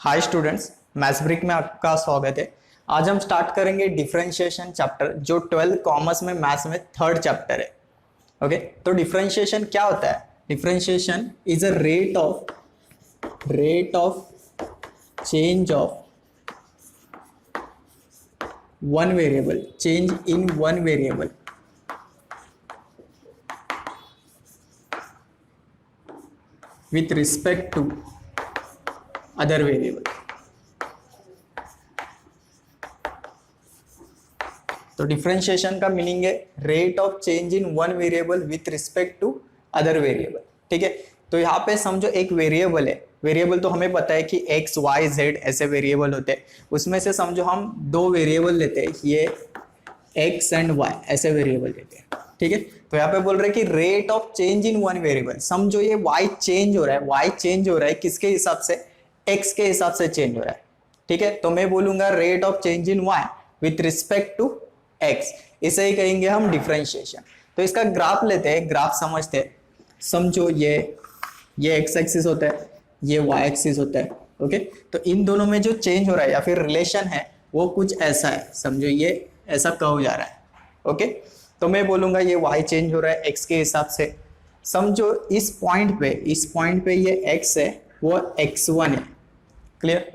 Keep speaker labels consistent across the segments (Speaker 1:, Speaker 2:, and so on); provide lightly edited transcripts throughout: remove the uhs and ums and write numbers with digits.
Speaker 1: Hi students, maths brick में आपका स्वागत है। आज हम स्टार्ट करेंगे डिफरेंशिएशन चैप्टर, जो 12 कॉमर्स में मैथ्स में थर्ड चैप्टर है। ओके, तो डिफरेंशिएशन क्या होता है? Differentiation is a rate of change of one variable, change in one variable with respect to other variable। तो डिफरेंशिएशन का मीनिंग है rate of change in one variable with respect to other variable. ठीक है, तो यहाँ पे समझो एक वेरिएबल है। वेरिएबल तो हमें पता है कि x, y, z ऐसे वेरिएबल होते हैं। उसमें से समझो हम दो वेरिएबल लेते हैं, ये x एंड y ऐसे वेरिएबल लेते हैं। ठीक है, तो यहाँ पे बोल रहे हैं कि rate of change in one variable. समझो ये y चेंज हो रहा है, y चेंज हो रहा है किसके हिसाब से? x के हिसाब से चेंज हो रहा है। ठीक है, तो मैं बोलूंगा rate of change in y with respect to x, इसे ही कहेंगे हम डिफरेंशिएशन। तो इसका ग्राफ लेते हैं, ग्राफ समझते हैं। समझो ये x एक्सिस होता है, ये y एक्सिस होता है। ओके, तो इन दोनों में जो चेंज हो रहा है या फिर रिलेशन है वो कुछ ऐसा है। समझो ये ऐसा कर्व जा रहा है। ओके, तो मैं बोलूंगा ये y चेंज हो रहा है x के हिसाब से। समझो इस पॉइंट पे ये x है, वो x1 है। क्लियर?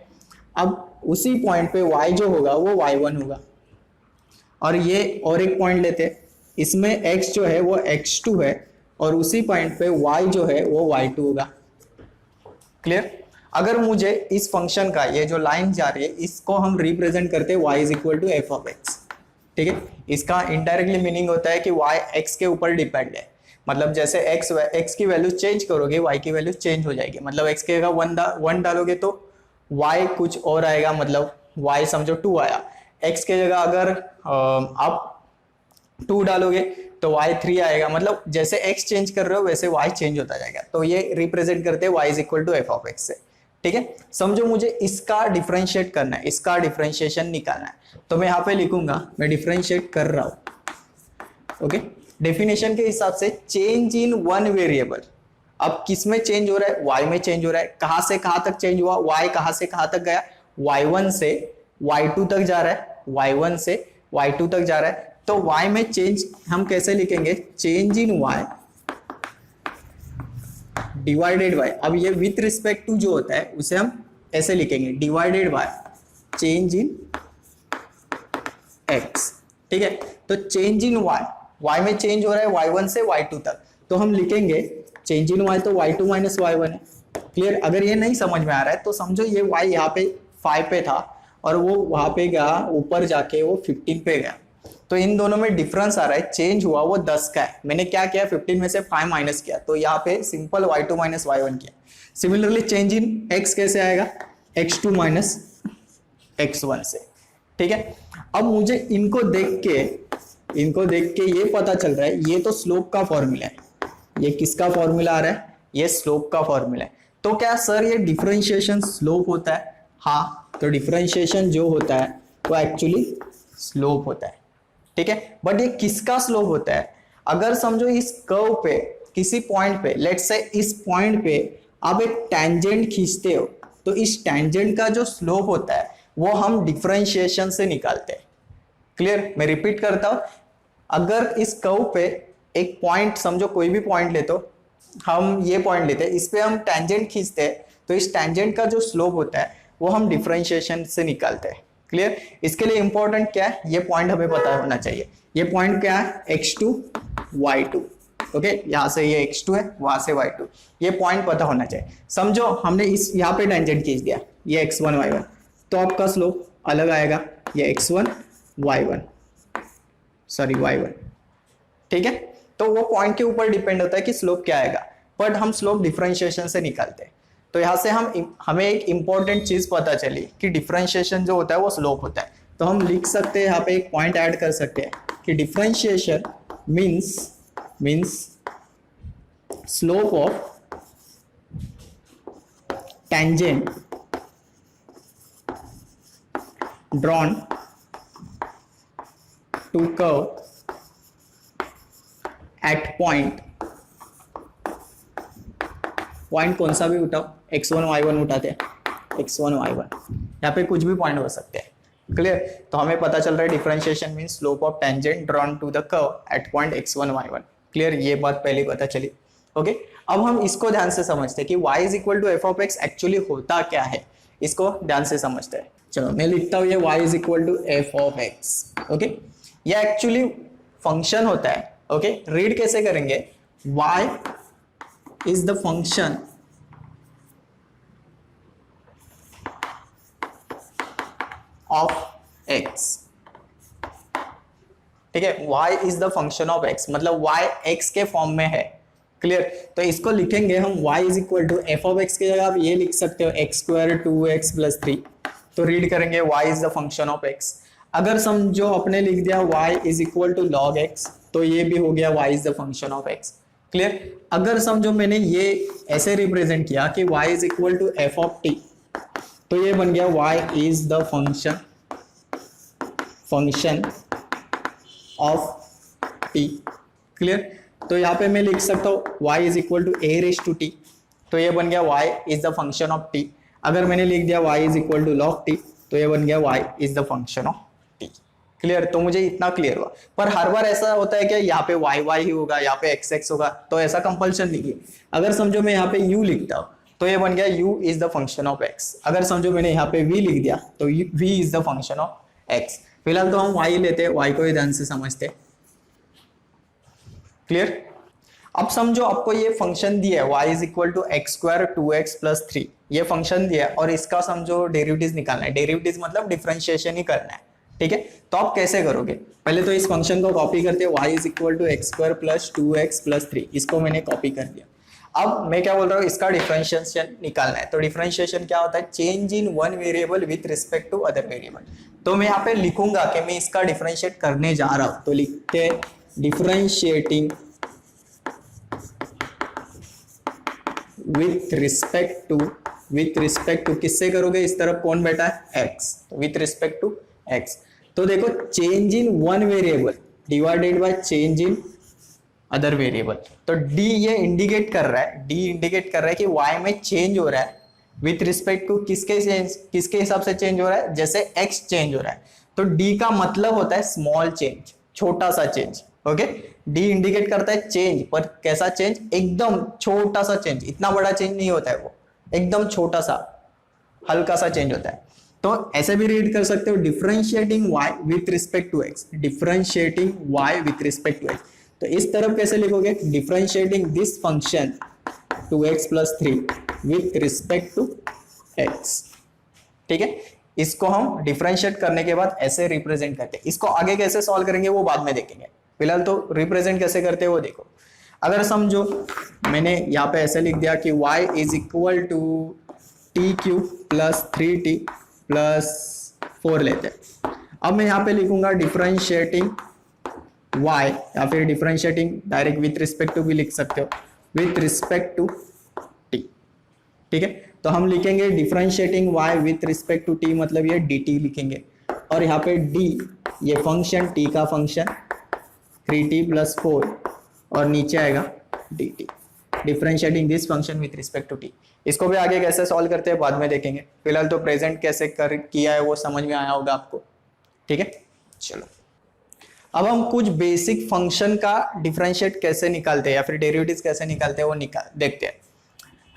Speaker 1: अब उसी पॉइंट पे y जो होगा वो y1 होगा। और ये और एक पॉइंट लेते हैं, इसमें x जो है वो x2 है और उसी पॉइंट पे y जो है वो y2 होगा। क्लियर? अगर मुझे इस फंक्शन का ये जो लाइन जा रही है इसको हम रिप्रेजेंट करते हैं y is equal to f of x. ठीक है, इसका इनडायरेक्टली मीनिंग होता है कि y x के ऊपर डिपेंड है। मतलब जैसे x की वैल्यू चेंज करोगे y की वैल्यू चेंज हो जाएगी। मतलब x के जगह 1 डालोगे तो y कुछ और आएगा, मतलब y समझो 2 आया। x के जगह अगर आप 2 डालोगे तो y 3 आएगा। मतलब जैसे x चेंज कर रहे हो वैसे y चेंज होता जाएगा। तो ये रिप्रेजेंट करते हैं y is equal to f of x से। ठीक है, समझो मुझे इसका डिफरेंशिएट करना है, इसका डिफरेंशिएशन निकालना है, तो मैं यहाँ पे लिखूंगा, मैं डिफरेंशिएट कर रहा हूं। ओके, डेफिनेशन के हिसाब से चेंज इन वन वेरिएबल। अब किस में चेंज हो रहा है? y में चेंज हो रहा है। कहां से कहां तक चेंज हुआ? y कहां से कहां तक गया? y1 से y2 तक जा रहा है, y1 से y2 तक जा रहा है। तो y में चेंज हम कैसे लिखेंगे? Change in y divided by, अब ये विथ रिस्पेक्ट टू जो होता है उसे हम ऐसे लिखेंगे, divided by change in x। ठीक है, तो चेंज इन y में चेंज हो रहा है y1 से y2 तक, तो हम लिखेंगे चेंज इन y तो y2 माइनस y1 है। क्लियर? अगर ये नहीं समझ में आ रहा है तो समझो ये y यहाँ पे 5 पे था और वो वहां पे गया, ऊपर जाके वो 15 पे गया। तो इन दोनों में डिफरेंस आ रहा है, चेंज हुआ वो 10 का है। मैंने क्या किया? 15 में से 5 माइनस किया, तो यहाँ पे सिंपल y2 माइनस y1 किया। सिमिलरली चेंज इन x कैसे आएगा? x2 माइनस x1 से। ठीक है, अब मुझे इनको देख के ये पता चल रहा है, ये तो स्लोप का फॉर्मूला है। ये किसका फॉर्मूला आ रहा है? ये स्लोप का फॉर्मूला है। तो क्या सर ये डिफरेंशिएशन स्लोप होता है? हाँ, तो डिफरेंशिएशन जो होता है वो एक्चुअली स्लोप होता है। ठीक है, बट ये किसका स्लोप होता है? अगर समझो इस कर्व पे किसी पॉइंट पे, लेट्स से इस पॉइंट पे आप एक टेंजेंट खींचते हो, तो इस टेंजेंट का जो स्लोप होता है वो हम डिफरेंशिएशन से निकालते हैं। क्लियर? मैं रिपीट करता हूं, अगर इस कर्व पे एक पॉइंट, समझो कोई भी पॉइंट ले, तो हम ये पॉइंट लेते हैं, इस पे हम टेंजेंट खींचते हैं, तो इस टेंजेंट का जो स्लोप होता है वो हम डिफरेंशिएशन से निकालते हैं। क्लियर? इसके लिए इंपॉर्टेंट क्या है? ये पॉइंट हमें पता होना चाहिए। ये पॉइंट क्या है? x2 y2। ओके, यहां से ये x2 है, वहां से y2, ये पॉइंट पता होना चाहिए। समझो हमने इस यहाँ पे टेंजेंट खींच दिया, ये x1 y1, तो आपका स्लोप अलग आएगा, ये x1 y1 y1। ठीक है, तो वो पॉइंट के ऊपर डिपेंड होता है कि स्लोप क्या आएगा, बट हम स्लोप डिफरेंशिएशन से निकालते हैं। तो यहाँ से हमें एक इंपॉर्टेंट चीज पता चली कि डिफरेंशिएशन जो होता है वो स्लोप होता है। तो हम लिख सकते हैं, यहाँ पे एक पॉइंट ऐड कर सकते हैं कि differentiation means slope of tangent drawn to curve at point कौन सा भी उठाओ, x1 y1 उठाते हैं, x1 y1, यहाँ पे कुछ भी पॉइंट हो सकते हैं। क्लियर? तो हमें पता चल रहा है differentiation mean slope of tangent drawn to the curve at point x1 y1। Clear? ये बात पहले पता चली। ओके, अब हम इसको ध्यान से समझते हैं कि y is equal to f of x actually होता क्या है, इसको ध्यान से समझते हैं। चलो मैं लिखता हूँ ये y is equal to f of x. Okay, ये एक्चुअली फंक्शन होता है। ओके, रीड कैसे करेंगे? y is the function of x। ठीक है, y is the function of x, मतलब y x के फॉर्म में है। क्लियर? तो इसको लिखेंगे हम y is equal to f of x की जगह आप ये लिख सकते हो एक्स स्क्वायर 2x प्लस 3। तो रीड करेंगे y is the function of x। अगर समझो अपने लिख दिया y is equal to log x, तो ये भी हो गया y is the function of x। Clear? अगर समझो मैंने ये ऐसे रिप्रेजेंट किया कि y is equal to f of t, तो ये बन गया y is the function of t। Clear? तो यहाँ पे मैं लिख सकता हूँ y is equal to A race to t, तो ये बन गया y is the function of t। अगर मैंने लिख दिया y is equal to log t, तो ये बन गया y is the function of t। Clear? तो मुझे इतना क्लियर हुआ। पर हर बार ऐसा होता है कि यहाँ पे y ही होगा, यहाँ पे x होगा, तो ऐसा कंपल्शन लिखिए। अगर समझो मैं यहाँ पे u लिखता हूँ, तो ये बन गया u is the function of x। अगर समझो मैंने यहाँ पे v लिख दिया, तो v is the function of x। फिलहाल तो हम y लेते हैं, y को ही ध्यान से समझते हैं। क्लियर? अब समझो आपको ये फंक्शन दिया है y is equal to x square 2x plus 3, ये फंक्शन दिया है और इसका समझो डेरिवेटिव निकालना है। डेरिवेटिव मतलब डिफरेंशिएशन ही करना है। ठीक है, तो आप कैसे करोगे? पहले तो इस फंक्शन को कॉपी करते हैं, y is equal to x square plus 2x plus 3, इसको मैंने कॉपी कर दिया। अब मैं क्या बोल रहा हूँ, इसका डिफरेंशिएशन निकालना है। तो डिफरेंशिएशन क्या होता है? Change in one variable with respect to other variable. तो मैं यहाँ पे लिखूंगा कि मैं इसका डिफरेंशिएट करने जा रहा हूँ, तो लिखते हैं डिफरेंशिएटिंग विथ रिस्पेक्ट टू किससे करोगे? इस तरफ कौन बैठा है? x, तो विथ रिस्पेक्ट टू x। तो देखो change in one variable divided by change in other variable. तो d ये इंडिकेट कर रहा है कि y में चेंज हो रहा है विथ रिस्पेक्ट टू किसके हिसाब से चेंज हो रहा है? जैसे x चेंज हो रहा है, तो d का मतलब होता है स्मॉल चेंज, छोटा सा चेंज। ओके, डी इंडिकेट करता है चेंज, पर कैसा चेंज? एकदम छोटा सा चेंज, इतना बड़ा चेंज नहीं होता है वो, एकदम छोटा सा हल्का सा चेंज होता है। तो ऐसे भी रीड कर सकते हो differentiating y with respect to x, differentiating y with respect to x। तो इस तरफ कैसे लिखोगे? Differentiating this function 2x plus 3 with respect to x। ठीक है, इसको हम डिफरेंशिएट करने के बाद ऐसे रिप्रेजेंट करते हैं। इसको आगे कैसे सॉल्व करेंगे वो बाद में देखेंगे, फिलहाल तो रिप्रेजेंट कैसे करते हैं वो देखो। अगर समझो मैंने यहाँ पे ऐसे लिख दिया कि y is equal to t cube plus 3t plus 4 लेते हैं। अब मैं यहाँ पे लिखूंगा डिफरेंशिएटिंग y, या फिर differentiating direct with respect to भी लिख सकते हो, विथ रिस्पेक्ट टू t। ठीक है, तो हम लिखेंगे differentiating y with respect to t, मतलब ये dt लिखेंगे। और यहाँ पे d ये फंक्शन t का फंक्शन 3t प्लस 4 और नीचे आएगा dt। Differentiating this function with respect to t। इसको भी आगे कैसे सॉल्व करते हैं बाद में देखेंगे, फिलहाल तो प्रेजेंट कैसे किया है वो समझ में आया होगा आपको। ठीक है, चलो अब हम कुछ बेसिक फंक्शन का डिफरेंशिएट कैसे निकालते हैं या फिर डेरिवेटिव्स कैसे निकालते हैं वो देखते हैं।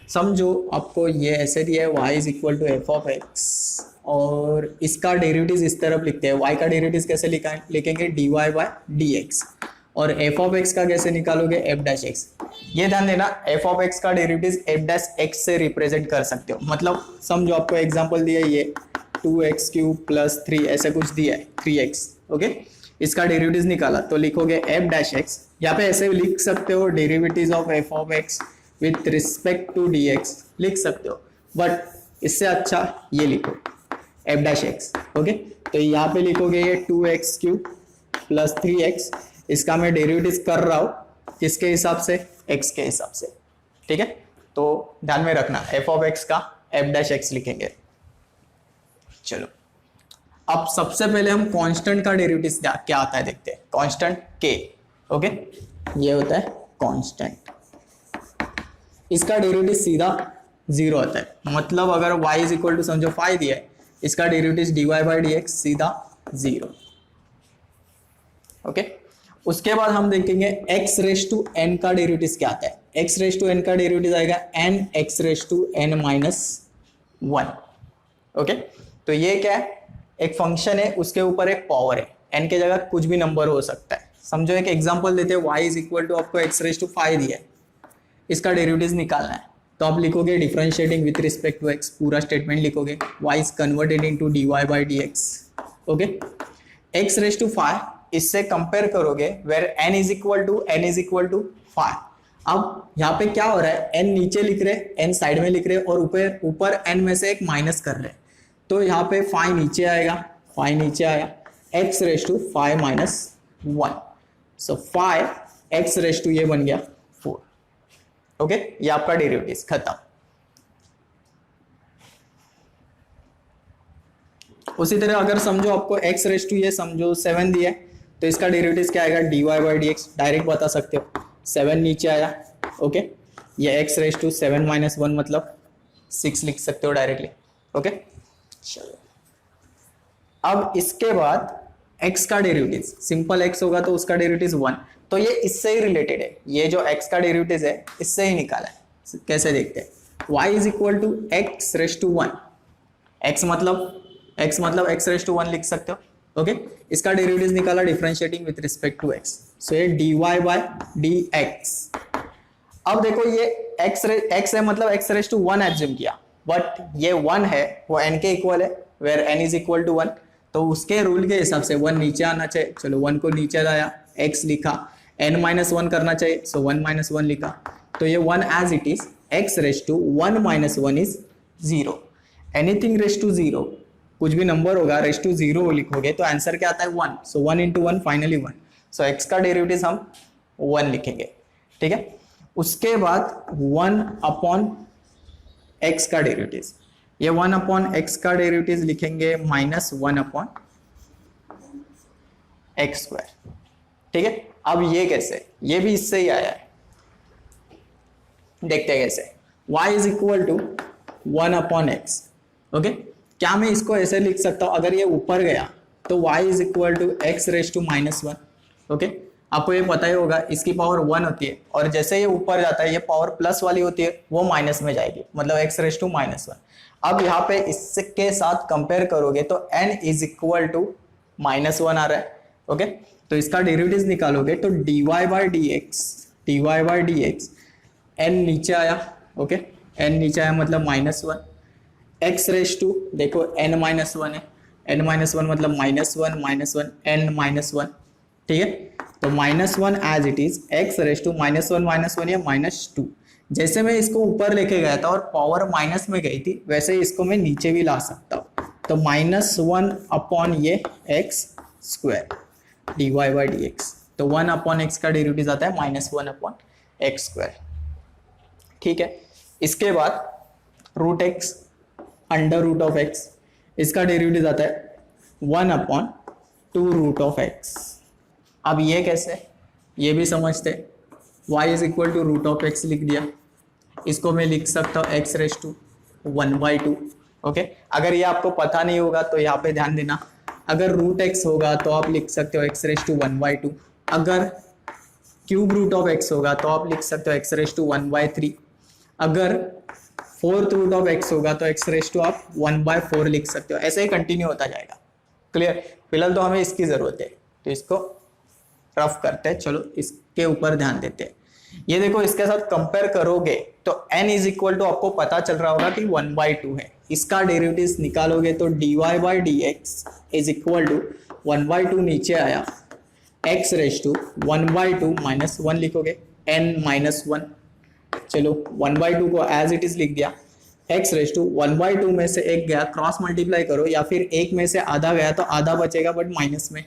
Speaker 1: समझो आपको ये ऐसे दिया है y is equal to f of x, और इसका डेरिवेटिव इस तरफ लिखते हैं। y का डेरिवेटिव कैसे लिखेंगे? dy by dx। और एफ ऑफ एक्स का कैसे निकालोगे? F dash x. ये ध्यान देना, एफ ऑफ एक्स का डेरिवेटिव एफ डैश एक्स से रिप्रेजेंट कर सकते हो। मतलब समझो आपको एग्जांपल दिया है ये 2x क्यूब प्लस 3 ऐसे कुछ दिया है 3x। ओके, इसका डेरिवेटिव निकाला तो लिखोगे एफ डैश एक्स। यहाँ पे ऐसे लिख सकते हो derivative of f of x with respect to dx लिख सकते हो, बट इससे अच्छा ये लिखो एफ डैश एक्स। ओके, तो यहाँ पे लिखोगे ये 2x क्यूब प्लस 3x, इसका मैं डेरिवेटिव कर रहा हूँ किसके हिसाब से? x के हिसाब से। ठीक है, तो ध्यान में रखना एफ ऑफ एक्स का एफ डैश एक्स लिखेंगे। चलो अब सबसे पहले हम कांस्टेंट का डेरिवेटिव क्या आता है देखते हैं। Constant k। ओके, ये होता है कांस्टेंट। इसका डेरिवेटिव सीधा जीरो आता है, मतलब अगर y इज इक्वल टू समझो 5 दिया है, इसका derivative dy by d x सीधा जीरो। ओके, उसके बाद हम देखेंगे x रेस टू n का डेरिवेटिव क्या आता है। x रेस टू n का डेरिवेटिव आएगा n x raise to n minus 1। Okay, तो ये क्या है, एक फंक्शन है, उसके ऊपर एक पावर है, n के जगह कुछ भी नंबर हो सकता है। समझो एक एग्जांपल देते हैं, y इज इक्वल टू आपको x रेस टू 5 दिया है, इसका डेरिवेटिव निकालना है, तो आप लिखोगे differentiating with respect to x, पूरा स्टेटमेंट लिखोगे, y is converted into dy by dx। ओके, x रेस टू 5 इससे कंपेयर करोगे where n is equal to 5। अब यहाँ पे क्या हो रहा है, n नीचे लिख रहे, n साइड में लिख रहे और ऊपर n में से एक माइनस कर रहे, तो यहाँ पे 5 नीचे आएगा, 5 नीचे आया, x raise to 5 minus 1, so 5 x raise to ये बन गया 4। ओके, ये आपका डेरिवेटिव खत्म। उसी तरह अगर समझो आपको x रेस टू ये समझो 7 दिया है, तो इसका डेरिवेटिव क्या आएगा, dy by d x, direct बता सकते हो, 7 नीचे आया। ओके, ये x रेस टू 7 माइनस 1 मतलब 6 लिख सकते हो डायरेक्टली। ओके, चलो अब इसके बाद x का डेरिवेटिव, सिंपल x होगा तो उसका डेरिवेटिव 1, तो ये इससे ही रिलेटेड है, ये जो x का डेरिवेटिव है इससे ही निकाला है। कैसे देखते हैं, y is equal to x raise to 1, x मतलब x रेस टू 1 लिख सकते हो। ओके, इसका डेरिवेटिव निकाला differentiating with respect to x, so ये dy बाय dx। अब देखो ये x है मतलब x रेस टू 1 एज्यूम किया, बट ये 1 है वो n के इक्वल है, where n is equal to 1, तो उसके रूल के हिसाब से 1 नीचे आना चाहिए। चलो 1 को नीचे लाया, x लिखा, n माइनस 1 करना चाहिए, सो 1 माइनस 1 लिखा, तो ये 1 as it is, x raise to 1 minus 1 is 0। Anything raise to 0, कुछ भी नंबर होगा रेस टू 0 लिखोगे तो आंसर क्या आता है 1, सो 1 इंटू 1 फाइनली 1, सो x का डेरिवेटिव हम 1 लिखेंगे। ठीक है, उसके बाद 1 अपॉन x का डेरिवेटिव, ये 1 अपॉन x का डेरिवेटिव लिखेंगे माइनस 1 अपॉन एक्स स्क्वायर। ठीक है, अब ये कैसे, ये भी इससे ही आया है, देखते हैं कैसे, y is equal to 1 upon x. Okay, क्या मैं इसको ऐसे लिख सकता हूं, अगर ये ऊपर गया तो y is equal to x raise to minus 1। Okay, आपको ये पता ही होगा इसकी पावर 1 होती है, और जैसे ये ऊपर जाता है ये पावर प्लस वाली होती है, वो माइनस में जाएगी, मतलब एक्स रेस टू माइनस 1। अब यहाँ पे इसके साथ कंपेयर करोगे तो n is equal to minus 1 आ रहा है। ओके, तो इसका डेरिवेटिव निकालोगे तो dy by d x, n नीचे आया। ओके, n नीचे आया मतलब माइनस 1, x रेस टू देखो n माइनस 1 है, n माइनस 1 मतलब माइनस 1 n माइनस 1। ठीक है, तो minus 1 as it is, x raise to minus 1 या माइनस 2। जैसे मैं इसको ऊपर लेके गया था और पावर माइनस में गई थी, वैसे इसको मैं नीचे भी ला सकता हूँ, तो माइनस 1 अपॉन ये x square dy by d x, तो 1 अपॉन एक्स का डेरिवेटिव आता है माइनस 1 अपॉन एक्स स्क्वायर। ठीक है, इसके बाद root x under root of x, इसका डेरिवेटिव आता है 1 अपॉन 2 रूट ऑफ एक्स। अब ये कैसे, ये भी समझते, y is equal to root of x लिख दिया, इसको मैं लिख सकता हूँ x रेस टू 1/2। ओके, अगर ये आपको पता नहीं होगा तो यहाँ पे ध्यान देना, अगर रूट x होगा तो आप लिख सकते हो x रेस टू 1/2, अगर क्यूब रूट ऑफ x होगा तो आप लिख सकते हो x रेस टू 1/3, अगर फोर्थ रूट ऑफ x होगा तो x रेस टू आप 1/4 लिख सकते हो, ऐसे ही कंटिन्यू होता जाएगा। क्लियर, फिलहाल तो हमें इसकी जरूरत है, तो इसको रफ करते हैं, चलो इसके ऊपर ध्यान देते हैं। ये देखो इसके साथ कंपेयर करोगे तो n इज इक्वल टू आपको पता चल रहा होगा कि 1/2 है, इसका डेरिवेटिव निकालोगे तो dy by d x is equal to 1/2 नीचे आया, x रेस टू 1/2 माइनस 1 लिखोगे, n माइनस 1, चलो 1/2 को एज इट इज लिख दिया, x रेस टू 1/2 में से एक गया, क्रॉस मल्टीप्लाई करो, या फिर एक में से आधा गया तो आधा बचेगा बट माइनस में।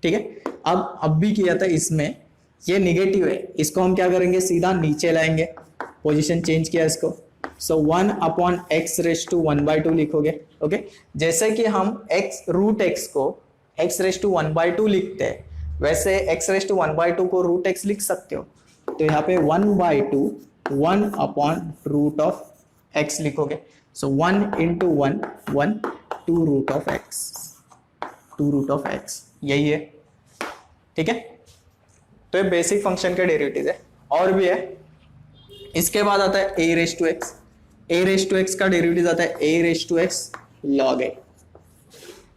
Speaker 1: ठीक है, अब भी किया था इसमें, ये निगेटिव है, इसको हम क्या करेंगे सीधा नीचे लाएंगे, पोजीशन चेंज किया इसको, सो 1 अपॉन एक्स रेस टू 1/2 लिखोगे। ओके, जैसे कि हम रूट एक्स को एक्स रेस टू 1/2 लिखते हैं, वैसे एक्स रेस टू 1/2 को रूट एक्स लिख सकते हो, तो यहाँ पे 1/2 1 अपॉन रूट ऑफ x लिखोगे, so 1 into 1 1 2 root of x, 2 root of x, यही है, ठीक है। तो ये बेसिक फंक्शन के डेरिवेटिव है। और भी है, इसके बाद आता है a race to x, a race to x का डेरिवेटिव आता है a race to x log a,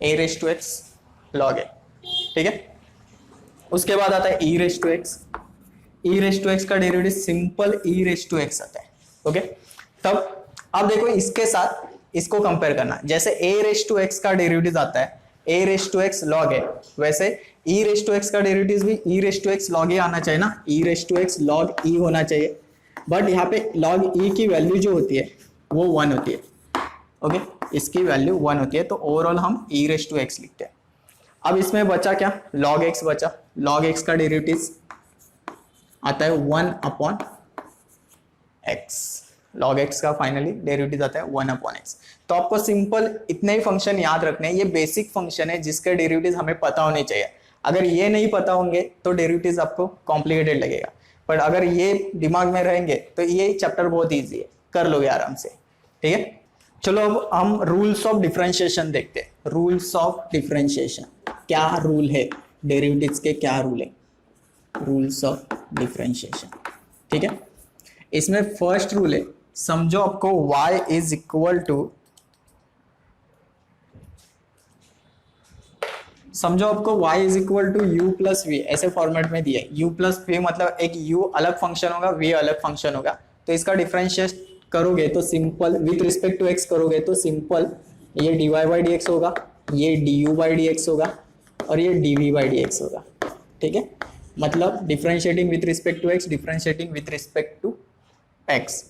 Speaker 1: a race to x log a, ठीक है। उसके बाद आता है e raise to x, e raise to x का derivative simple e raise to x आता है, ओके। तब अब देखो इसके साथ इसको कंपेयर करना, जैसे a रेस टू एक्स का डेरिवेटिव आता है a race to x log a, वैसे e रेस टू एक्स का डेरिवेटिव भी e raise to x log a आना चाहिए ना, e raise to x log e होना चाहिए। बट यहाँ पे log e की वैल्यू जो होती है वो 1 होती है, ओके, इसकी वैल्यू 1 होती है, तो ओवरऑल हम e रेस टू एक्स लिखते हैं। अब इसमें बचा क्या, log x बचा, log x का डेरिवेटिव आता है 1 अपॉन x, log x का फाइनली डेरिवेटिव आता है 1 अपॉन x। तो आपको सिंपल इतने ही फंक्शन याद रखने हैं, ये बेसिक फंक्शन है जिसके डेरिवेटिव हमें पता होने चाहिए। अगर ये नहीं पता होंगे तो डेरिवेटिव्स आपको कॉम्प्लिकेटेड लगेगा, पर अगर ये दिमाग में रहेंगे तो ये चैप्टर बहुत ईजी है, कर लोगे आराम से, ठीक है। चलो अब हम रूल्स ऑफ डिफरेंशिएशन देखते हैं। रूल्स ऑफ डिफरेंशिएशन, क्या रूल है डेरिवेटिव्स के, क्या रूल है, रूल्स ऑफ डिफरेंशिएशन, ठीक है। इसमें फर्स्ट रूल है, समझो आपको y इज इक्वल टू, समझो आपको y is equal to u plus v, ऐसे फॉर्मेट में दिया है। u प्लस वी मतलब एक u अलग फंक्शन होगा, v अलग फंक्शन होगा, तो इसका डिफरेंशिएट करोगे तो simple with respect to x करोगे तो सिंपल ये dy बाई डी एक्स होगा, ये du बाई डी एक्स होगा और ये dv बाई डी एक्स होगा, ठीक है। मतलब differentiating with respect to x, differentiating with respect to x।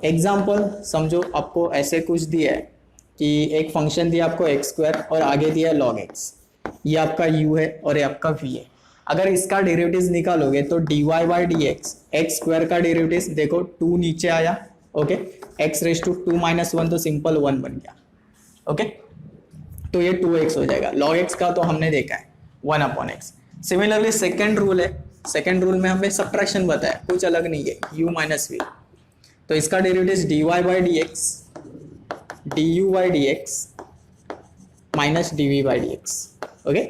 Speaker 1: Example समझो आपको ऐसे कुछ दिया है कि एक फंक्शन दिया आपको एक्स स्क्वायर और आगे दिया log x, ये आपका u है और ये आपका v है। अगर इसका डेरिवेटिव निकालोगे तो dy by d x, x square का डेरिवेटिव देखो 2 नीचे आया, okay, x raise to 2 minus 1 तो सिंपल 1 बन गया, ओके, तो ये 2x हो जाएगा। log x का तो हमने देखा है 1 upon x। Similarly second rule है, सेकेंड रूल में हमें सब्ट्रैक्शन बताया, कुछ अलग नहीं है, u माइनस वी, तो इसका derivative dy by d x, du by d x minus dv by d x, okay,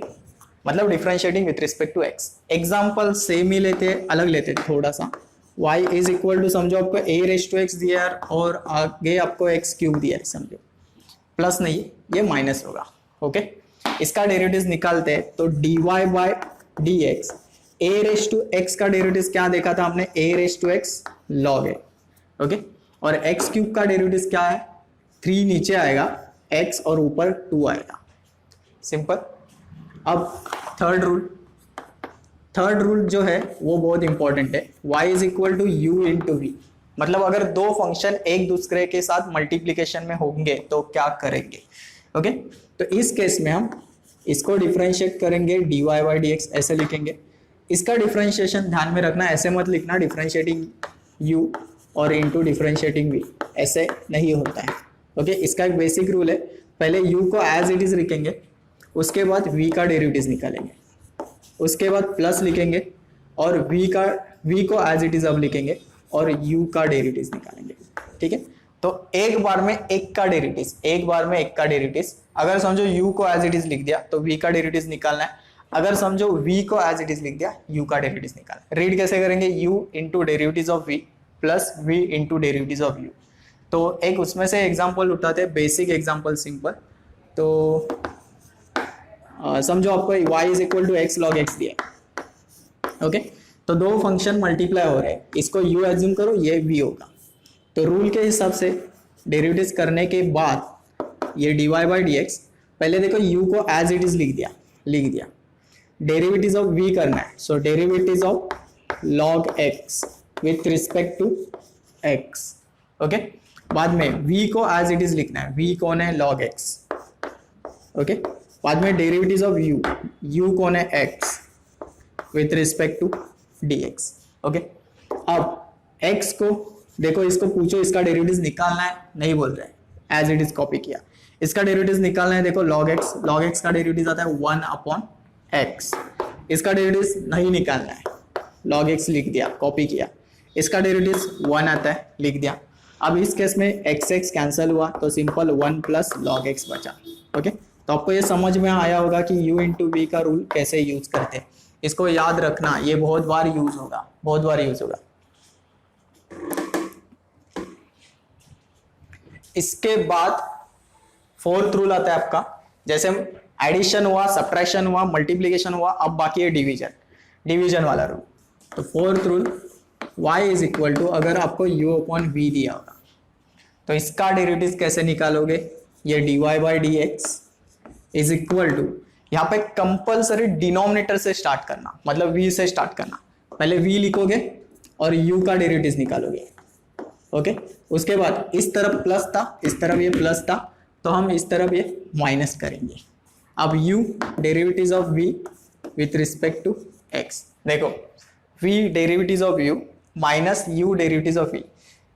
Speaker 1: मतलब differentiating with respect to x। Example same ही लेते हैं, अलग लेते हैं थोड़ा सा। y इज इक्वल टू, समझो आपको a रेस टू एक्स दिया है और आगे आपको x क्यूब दिया है, समझो प्लस नहीं ये माइनस होगा, ओके। इसका डेरिवेटिव निकालते हैं तो dy by d x, a raise to x का डेरिवेटिव क्या देखा था हमने, a race to x log है, ओके, और x क्यूब का डेरिवेटिव क्या है, 3 नीचे आएगा x और ऊपर 2 आएगा, सिंपल। अब थर्ड रूल जो है वो बहुत इंपॉर्टेंट है, y is equal to u into v, मतलब अगर दो फंक्शन एक दूसरे के साथ मल्टीप्लीकेशन में होंगे तो क्या करेंगे, ओके। तो इस केस में हम इसको डिफरेंशिएट करेंगे dy बाई डी एक्स, ऐसे लिखेंगे। इसका डिफरेंशिएशन ध्यान में रखना, ऐसे मत लिखना डिफरेंशिएटिंग u और इंटू डिफरेंशिएटिंग v, ऐसे नहीं होता है, ओके। इसका एक बेसिक रूल है, पहले u को एज इट इज लिखेंगे, उसके बाद v का डेरिवेटिव निकालेंगे, उसके बाद प्लस लिखेंगे और v को एज इट इज अब लिखेंगे और u का डेरिवेटिव निकालेंगे, ठीक है। तो एक बार में एक का डेरिवेटिव, अगर समझो u को एज इट इज लिख दिया तो v का डेरिवेटिव निकालना है, अगर समझो v को एज इट इज लिख दिया u का डेरिवेटिव निकालना है। रीड कैसे करेंगे, u into derivative of v plus v into derivative of u। तो एक उसमें से एग्जाम्पल उठाते हैं, बेसिक एग्जाम्पल सिंपल। तो समझो आपको y is equal to x log x दिया है, ओके। तो दो फंक्शन मल्टीप्लाई हो रहे हैं, इसको u एज्यूम करो, ये v होगा। तो रूल के हिसाब से डेरिवेटिव करने के बाद ये dy बाई डी एक्स, पहले देखो u को एज इट इज लिख दिया, डेरिवेटिव ऑफ v करना है, so derivative of log x with respect to x, okay. बाद में v को एज इट इज लिखना है, v कौन है, log x, ओके। बाद में डेरिवेटिव ऑफ u कौन है, x with respect to dx, okay. अब x को देखो, इसको पूछो इसका डेरिवेटिव निकालना है, नहीं बोल रहे हैं, एज इट इज कॉपी किया। इसका डेरिवेटिव निकालना है, देखो log x का डेरिवेटिव आता है 1 अपॉन x, इसका डेरिवेटिव नहीं निकालना है, log x लिख दिया, कॉपी किया। इसका डेरिवेटिव 1 आता है, लिख दिया। अब इस केस में एक्स एक्स कैंसिल हुआ तो सिंपल 1 प्लस लॉग एक्स बचा। ओके, तो आपको ये समझ में आया होगा कि u इंटू वी का रूल कैसे यूज करते हैं। इसको याद रखना, ये बहुत बार यूज होगा, बहुत बार यूज होगा। इसके बाद फोर्थ रूल आता है आपका, जैसे एडिशन हुआ, सब्ट्रैक्शन हुआ, मल्टीप्लिकेशन हुआ, अब बाकी है डिवीजन, डिवीजन वाला रूल। तो fourth rule y is equal to, अगर आपको u अपॉन v दिया होगा तो इसका डेरिवेटिव कैसे निकालोगे, ये dy by d x is equal to, यहाँ पे कंपल्सरी डिनोमिनेटर से स्टार्ट करना, मतलब v से स्टार्ट करना। पहले v लिखोगे और u का डेरिवेटिव निकालोगे। ओके, उसके बाद इस तरफ प्लस था, इस तरफ ये प्लस था, तो हम इस तरफ ये माइनस करेंगे। अब u derivative of v with respect to x, देखो v derivative of u minus u derivative of v,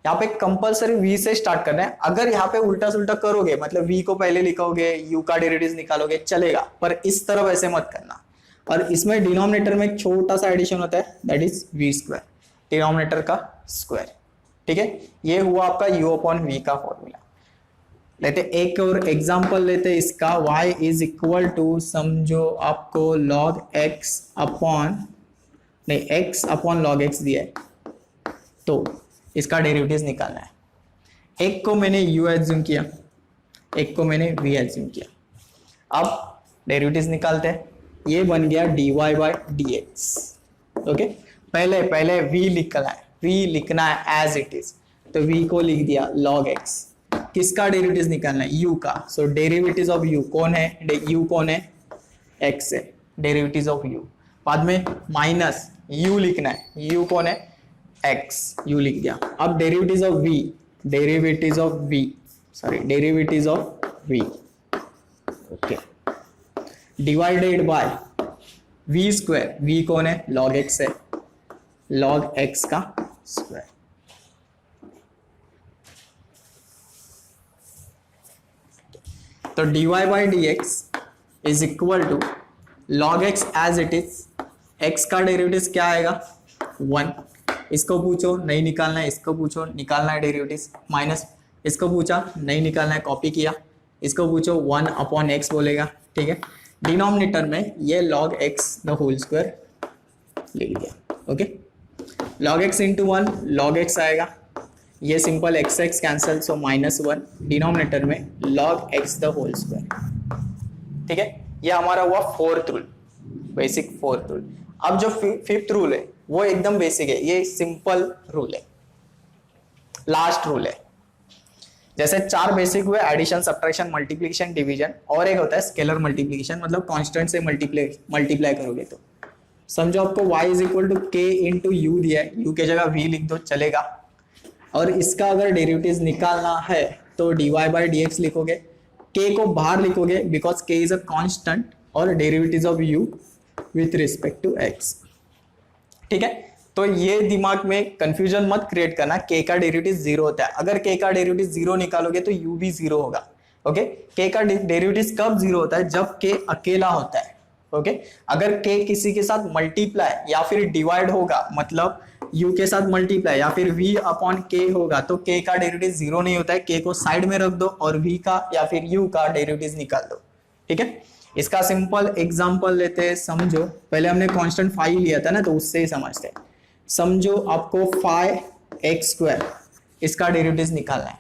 Speaker 1: यहाँ पे कंपल्सरी v से स्टार्ट करना है। अगर यहाँ पे उल्टा सुल्टा करोगे, मतलब v को पहले लिखोगे, u का डेरिवेटिव निकालोगे, चलेगा, पर इस तरफ ऐसे मत करना। और इसमें डिनोमिनेटर में एक छोटा सा एडिशन होता है, that is v square, denominator का स्क्वायर। ठीक है, ये हुआ आपका u अपॉन v का फॉर्मूला। लेते एक और एग्जांपल लेते इसका, y इज इक्वल टू, समझो आपको log x अपॉन, नहीं x अपॉन log x दिया है, तो इसका डेरिवेटिव निकालना है। एक को मैंने u एज्यूम किया, एक को मैंने v एज्यूम किया। अब डेरिवेटिव निकालते हैं, ये बन गया dy by d x. Okay, पहले v लिखना है, v लिखना है एज इट इज, तो v को लिख दिया log x। किसका डेरिवेटिव निकालना है, u का। सो डेरिवेटिव ऑफ u कौन है, u कौन है, x है, डेरिवेटिव ऑफ u। बाद में माइनस u लिखना है, u कौन है, x, u लिख दिया। अब derivative of v, derivative of v, sorry derivative of v, okay, divided by v square, v कौन है, log x है, log x का स्क्वायर। तो dy by d x is equal to log x as it is, x का derivative क्या आएगा, 1। इसको पूछो नहीं निकालना है, इसको पूछो निकालना है डेरिवेटिव, माइनस इसको पूछा नहीं निकालना है, कॉपी किया, इसको पूछो 1 अपॉन एक्स बोलेगा। ठीक है, डिनोमिनेटर में ये log x the whole square लिख दिया। Okay, log x into 1 log x आएगा, ये simple x x cancel, so -1, denominator में log x the whole square. ठीक है, ये हमारा हुआ fourth rule, basic fourth rule. अब जो फिफ्थ रूल है वो एकदम बेसिक है, ये सिंपल रूल है, लास्ट रूल है। जैसे 4 बेसिक हुए, एडिशन, सब्ट्रैक्शन, मल्टीप्लिकेशन, डिवीजन, और एक होता है स्केलर मल्टीप्लिकेशन, मतलब कांस्टेंट से मल्टीप्लाई करोगे। तो समझो आपको y is equal to k into u दिया है, u के जगह v लिख दो, चलेगा। और इसका अगर डेरिवेटिव निकालना है तो dy बाई डी एक्स लिखोगे, k को बाहर लिखोगे because k is a constant, और derivative of u with respect to x। ठीक है, तो ये दिमाग में कंफ्यूजन मत क्रिएट करना, k का डेरिवेटिव 0 होता है। अगर k का डेरिवेटिव 0 निकालोगे तो u भी 0 होगा। ओके, k का डेरिवेटिव कब 0 होता है, जब k अकेला होता है। ओके, अगर k किसी के साथ मल्टीप्लाई या फिर डिवाइड होगा, मतलब u के साथ मल्टीप्लाई या फिर v अपॉन k होगा, तो k का डेरिवेटिव 0 नहीं होता है। k को साइड में रख दो और v का या फिर u का डेरिवेटिव निकाल दो। ठीक है, इसका सिंपल एग्जांपल लेते हैं। समझो पहले हमने कांस्टेंट फाई लिया था ना, तो उससे ही समझते हैं। समझो आपको फाई एक्स स्क्वायर, इसका डेरिवेटिव निकालना है,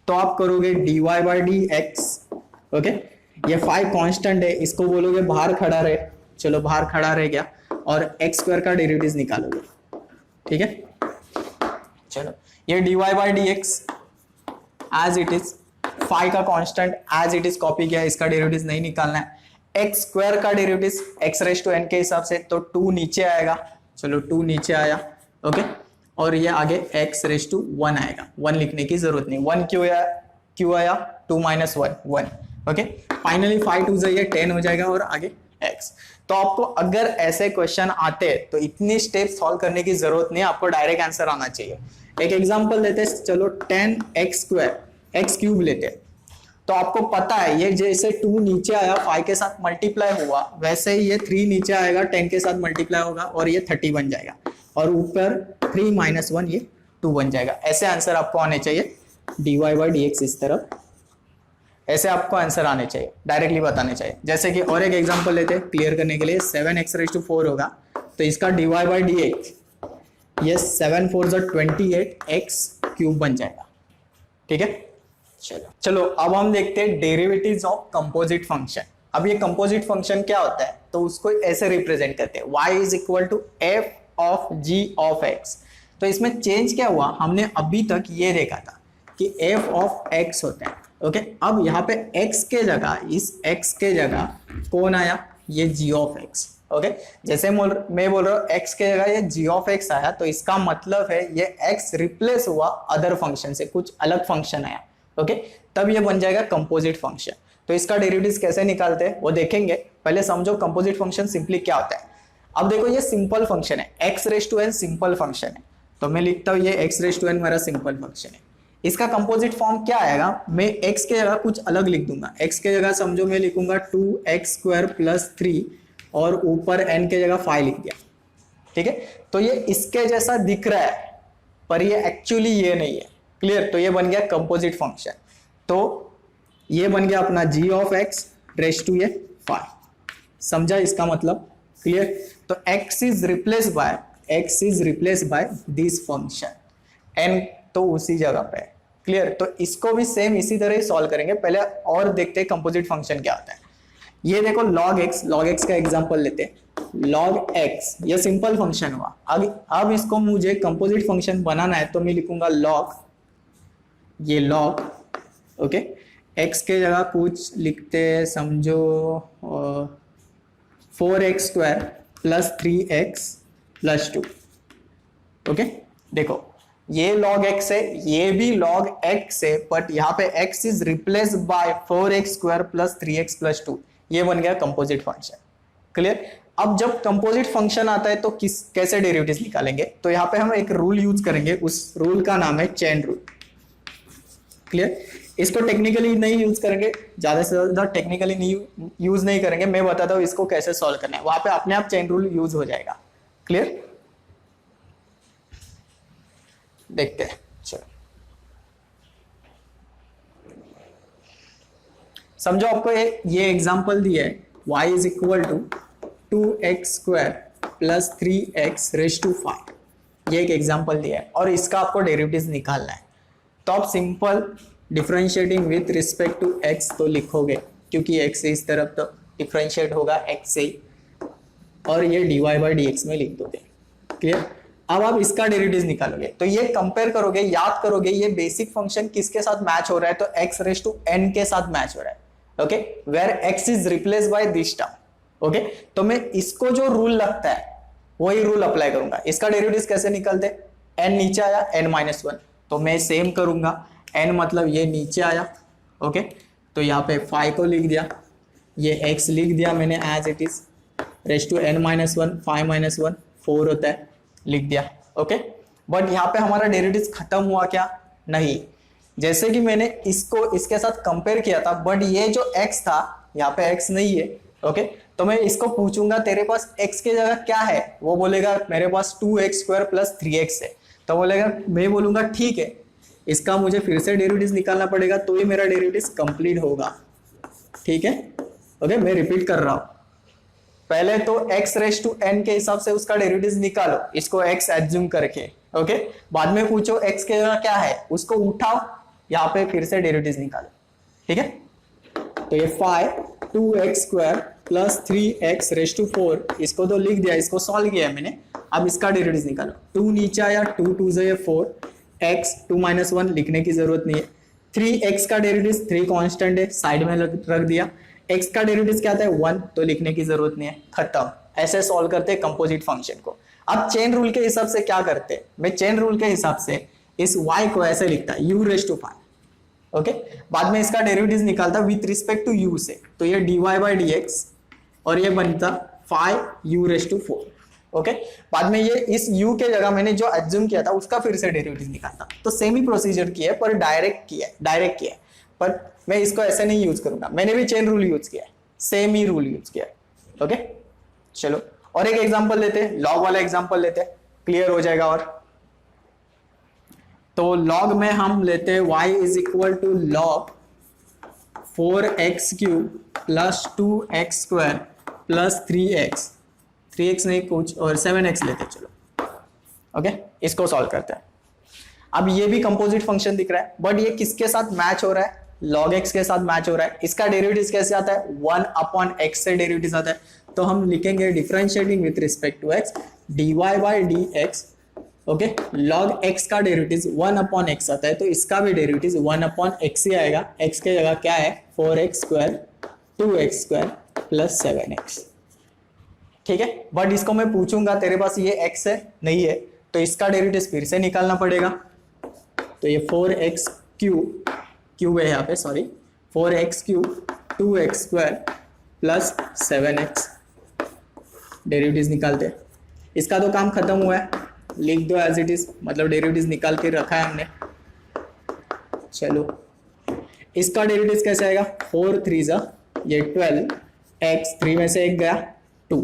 Speaker 1: तो आप करोगे dy by d x. Okay, ये फाई कांस्टेंट है, इसको बोलोगे बाहर खड़ा रहे, चलो बाहर खड़ा रह गया, और एक्स स्क्वायर का डेरिवेटिव निकालोगे। ठीक है, चलो ये dy by d x as it is, phi का constant as it is copy किया, इसका डेरिवेटिव नहीं निकालना है। एक्स स्क्वायर का derivative x raise to n के हिसाब से, तो 2 नीचे आएगा, चलो 2 नीचे आया। ओके, और ये आगे एक्स रेज टू 1 आएगा, 1 लिखने की जरूरत नहीं, 1 क्यों आया, 2 माइनस 1 1। ओके, फाइनली 5 2 ये 10 हो जाएगा, और आगे x। तो आपको अगर ऐसे क्वेश्चन आते हैं तो इतनी स्टेप सॉल्व करने की जरूरत नहीं, आपको डायरेक्ट आंसर आना चाहिए। एक एग्जांपल लेते हैं, चलो 10x स्क्वायर x क्यूब लेते हैं। तो आपको पता है ये जैसे 2 नीचे आया 5 के साथ मल्टीप्लाई हुआ, वैसे ही ये 3 नीचे आएगा 10 के साथ मल्टीप्लाई होगा, और ये 30 बन जाएगा, और ऊपर 3 माइनस 1 ये 2 बन जाएगा। ऐसे आंसर आपको आने चाहिए। dy बाई डी एक्स इस तरफ, ऐसे आपको आंसर आने चाहिए, डायरेक्टली बताने चाहिए। जैसे कि और एक एग्जांपल लेते हैं क्लियर करने के लिए, 7x⁴ होगा तो इसका dy बाई डी एक्स ये 7 4 28 x³ बन जाएगा। ठीक है, चलो अब हम देखते हैं डेरिवेटिव्स ऑफ कंपोजिट फंक्शन। अब ये कंपोजिट फंक्शन क्या होता है, तो उसको ऐसे रिप्रेजेंट करते हैं, y is equal to f of g of x. तो इसमें चेंज क्या हुआ, हमने अभी तक ये देखा था कि f ऑफ x होता है। ओके, अब यहाँ पे x के जगह, इस x के जगह कौन आया, ये g ऑफ x। ओके, जैसे मैं बोल रहा हूँ x के जगह ये g ऑफ x आया, तो इसका मतलब है ये x रिप्लेस हुआ अदर फंक्शन से, कुछ अलग फंक्शन आया। ओके, तब ये बन जाएगा कंपोजिट फंक्शन। तो इसका डेरिवेटिव्स कैसे निकालते हैं वो देखेंगे, पहले समझो कंपोजिट फंक्शन सिंपली क्या होता है। अब देखो ये सिंपल फंक्शन है, x⁴n सिंपल फंक्शन है, तो मैं लिखता हूँ ये x⁴n मेरा सिंपल फंक्शन है। इसका कंपोजिट फॉर्म क्या आएगा, मैं x के जगह कुछ अलग लिख दूंगा। x के जगह समझो मैं लिखूंगा 2x² + 3 और ऊपर n के जगह 5 लिख दिया। ठीक है, तो ये इसके जैसा दिख रहा है पर ये एक्चुअली ये नहीं है। क्लियर, तो ये बन गया कंपोजिट फंक्शन। तो ये बन गया अपना g of x raise to ये 5। समझा इसका मतलब, क्लियर। तो x is replace by this function, n तो उसी जगह पे है। क्लियर, तो इसको भी सेम इसी तरह ही सॉल्व करेंगे। पहले और देखते हैं कंपोजिट फंक्शन क्या होता है। ये देखो log x का एग्जांपल लेते हैं। log x ये सिंपल फंक्शन हुआ। अब इसको मुझे कंपोजिट फंक्शन बनाना है, तो मैं लिखूंगा log, ये log, ओके, x के जगह कुछ लिखते हैं, समझो 4x² + 3x + 2। ओके, देखो ये log x है, ये भी log x है, बट यहाँ पे x is replace bye 4x² + 3x + 2। ये बन गया कंपोजिट फंक्शन। क्लियर, अब जब कंपोजिट फंक्शन आता है तो कैसे डेरिवेटिव्स निकालेंगे, तो यहाँ पे हम एक रूल यूज करेंगे, उस रूल का नाम है चेन रूल। क्लियर, इसको टेक्निकली नहीं यूज करेंगे, ज्यादा से ज्यादा टेक्निकली नहीं यूज नहीं करेंगे, मैं बताता हूँ इसको कैसे सॉल्व करना है, वहां पे अपने आप चेन रूल यूज हो जाएगा। क्लियर, देखते हैं। चलो समझो आपको ये एग्जांपल दिया है, y is equal to 2x² + 3x⁵5। ये एक एग्जांपल दिया है और इसका आपको डेरिवेटिव्स निकालना है। तो आप simple differentiating with respect to x तो लिखोगे, क्योंकि x इस तरफ तो डिफरेंशिएट होगा x से, और ये dy बाई डी एक्स में लिख दोगे। क्लियर, अब आप इसका डेरिवेटिव्स निकालोगे, तो ये कंपेयर करोगे, याद करोगे ये बेसिक फंक्शन किसके साथ मैच हो रहा है, तो x⁴n के साथ मैच हो रहा है। Okay, where x is replace by this term. Okay, तो मैं इसको जो रूल लगता है वही रूल अप्लाई करूंगा। इसका डेरिवेटिव्स कैसे निकलते, n नीचे आया n-1, तो मैं सेम करूंगा, n मतलब ये नीचे आया। ओके, तो यहाँ पे 5 को लिख दिया, ये x लिख दिया मैंने as it is, raise to n-1, 5 - 1 4 होता है, लिख दिया। ओके, बट यहाँ पे हमारा डेरिवेटिव्स खत्म हुआ क्या, नहीं। जैसे कि मैंने इसको इसके साथ कंपेयर किया था, बट ये जो x था यहाँ पे x नहीं है। ओके, तो मैं इसको पूछूंगा तेरे पास x की जगह क्या है, वो बोलेगा मेरे पास 2x² + 3x है, तो बोलेगा, मैं बोलूंगा ठीक है, इसका मुझे फिर से डेरिवेटिव्स निकालना पड़ेगा, तो ये मेरा डेरिवेटिव्स कंप्लीट होगा। ठीक है, ओके, मैं रिपीट कर रहा हूं, पहले तो x⁴n के हिसाब से उसका डेरिवेटिव्स निकालो, इसको x एज्यूम करके। ओके, बाद में पूछो x के जगह क्या है, उसको उठाओ, यहाँ पे फिर से डेरिवेटिव्स निकालो। ठीक है, तो ये 2x² + 3x⁴, इसको तो लिख दिया, इसको सॉल्व किया है मैंने। अब इसका डेरिवेटिव्स निकालो, 2 नीचे आया, 2 2 = 4, x 2 - 1 लिखने की जरूरत नहीं है। 3x का डेरिवेटिव्स 3 कांस्टेंट है, साइड में रख दिया। x का डेरिवेटिव्स क्या आता है 1, तो लिखने की जरूरत नहीं है, खत्म। ऐसे सॉल्व करते हैं कंपोजिट फंक्शन को। अब चेन रूल के हिसाब से क्या करते हैं, मैं चेन रूल के हिसाब से इस y को ऐसे लिखता है u⁵. ओके, बाद में इसका डेरिवेटिव्स निकालता विथ रिस्पेक्ट टू u से, तो ये dy बाई डी एक्स और ये बनता 5u⁴. ओके, बाद में ये इस u के जगह मैंने जो एज्यूम किया था उसका फिर से डेरिवेटिव निकालता। तो सेम ही प्रोसीजर किया है, पर डायरेक्ट किया है, पर मैं इसको ऐसे नहीं यूज करूंगा, मैंने भी चेन रूल यूज किया है, सेम ही रूल यूज किया है। ओके, चलो और एक एग्जांपल लेते हैं, लॉग वाला एग्जांपल लेते हैं, क्लियर हो जाएगा। और तो log में हम लेते हैं y is equal to log 4x cube plus 2x square plus 3x नहीं कुछ और 7x लेते हैं। चलो ओके, इसको सॉल्व करते हैं। अब ये भी कंपोजिट फंक्शन दिख रहा है, बट ये किसके साथ मैच हो रहा है? log x के साथ मैच हो रहा है। इसका डेरिवेटिव कैसे आता है? 1/x से डेरिवेटिव आता है। तो हम लिखेंगे differentiating with respect to x dy by dx। Okay, log x का डेरिवेटिव 1/x आता है, तो इसका भी डेरिवेटिव 1/x ही आएगा। x के जगह क्या है? 4x square 2x square plus 7x। ठीक है, बट इसको मैं पूछूंगा तेरे पास ये x है नहीं है, तो इसका डेरिवेटिव फिर से निकालना पड़ेगा। तो ये 4x क्यूब है यहाँ पे, sorry 4x cube 2x square plus 7x derivative निकालते हैं। इसका तो काम खत्म हुआ है, लिख दो एज इट इज, मतलब डेरिवेटिव निकाल के रखा है हमने। चलो इसका डेरिवेटिव कैसे आएगा? 4 3 जा ये 12 x 3 में से एक गया 2।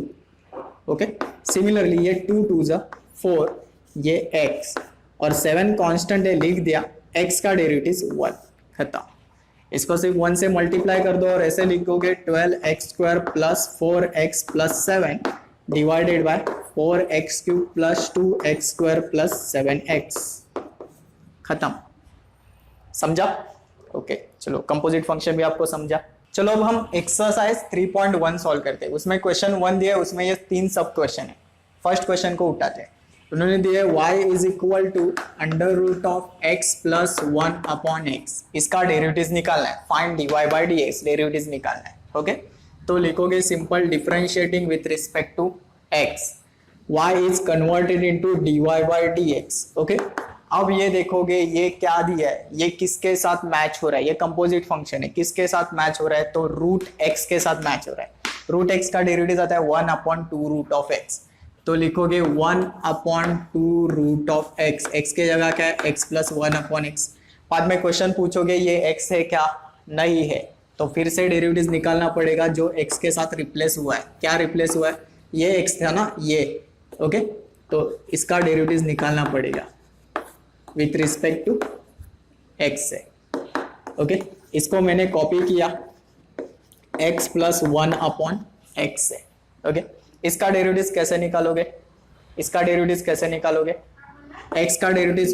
Speaker 1: ओके, सिमिलरली ये 2 2 जा 4 ये x और 7 कांस्टेंट है, लिख दिया। x का डेरिवेटिव 1, खत्म। इसको सिर्फ 1 से मल्टीप्लाई कर दो और ऐसे लिखोगे 12x square plus 4x plus 7 divided by 4x cube plus 2x square plus 7x। खत्म, समझा? ओके, चलो कंपोजिट फंक्शन भी आपको समझा। चलो अब हम एक्सरसाइज 3.1 सॉल्व करते हैं। उसमें क्वेश्चन 1 दिया है, उसमें ये 3 सब क्वेश्चन है। फर्स्ट क्वेश्चन को उठाते हैं। उन्होंने दिया y is equal to under root of x plus 1/x। इसका डेरिवेटिव निकालना है, find dy by dx, derivative निकालना है। ओके, तो लिखोगे simple differentiating with respect to x, y is converted into dy by dx। Okay, अब ये देखोगे ये क्या दिया है, ये किसके साथ मैच हो रहा है? ये कंपोजिट फंक्शन है, किसके साथ मैच हो रहा है? तो रूट x के साथ मैच हो रहा है। रूट x का डेरिवेटिव आता है 1/2 रूट ऑफ x। तो लिखोगे 1/2 रूट ऑफ x, x के जगह क्या है? x plus 1/x। बाद में क्वेश्चन पूछोगे ये x है क्या? नहीं है, तो फिर से डेरिवेटिव निकालना पड़ेगा जो x के साथ रिप्लेस हुआ है। क्या रिप्लेस हुआ है? ये x था ना, ये। ओके, तो इसका डेरिवेटिव निकालना पड़ेगा विथ रिस्पेक्ट टू x से। ओके, इसको मैंने कॉपी किया x प्लस 1/x से। ओके, इसका डेरिवेटिव कैसे निकालोगे? इसका डेरिवेटिव कैसे निकालोगे? x का डेरिवेटिव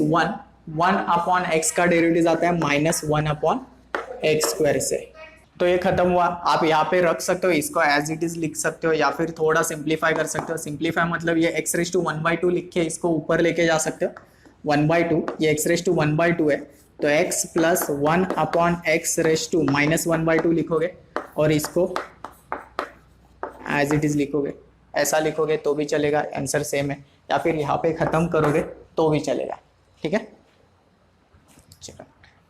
Speaker 1: 1/x का डेरिवेटिव आता है -1/x स्क्वायर से। तो ये खत्म हुआ। आप यहाँ पे रख सकते हो, इसको एज इट इज लिख सकते हो या फिर थोड़ा सिंप्लीफाई कर सकते हो। सिंप्लीफाई मतलब ये x⁻1/2 लिख के इसको ऊपर लेके जा सकते हो। 1/2, ये x⁻1/2 है, तो x प्लस 1/x -1/2 लिखोगे और इसको एज इट इज लिखोगे। ऐसा लिखोगे तो भी चलेगा, आंसर सेम है, या फिर यहाँ पे खत्म करोगे तो भी चलेगा। ठीक है, चलो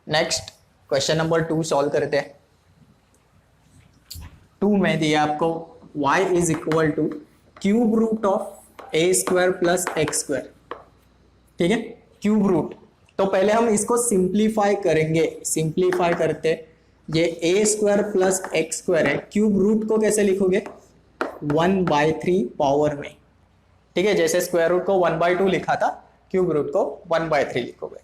Speaker 1: नेक्स्ट क्वेश्चन नंबर 2 सॉल्व करते हैं। 2 में दिया आपको y is equal to cube root of a square plus x square. ठीक है, क्यूब रूट। तो पहले हम इसको सिंप्लीफाई करेंगे। सिंप्लीफाई करते, ये a square plus x square है, क्यूब रूट को कैसे लिखोगे? 1/3 पावर में। ठीक है, जैसे स्क्वायर रूट को 1/2 लिखा था, क्यूब रूट को 1/3 लिखोगे।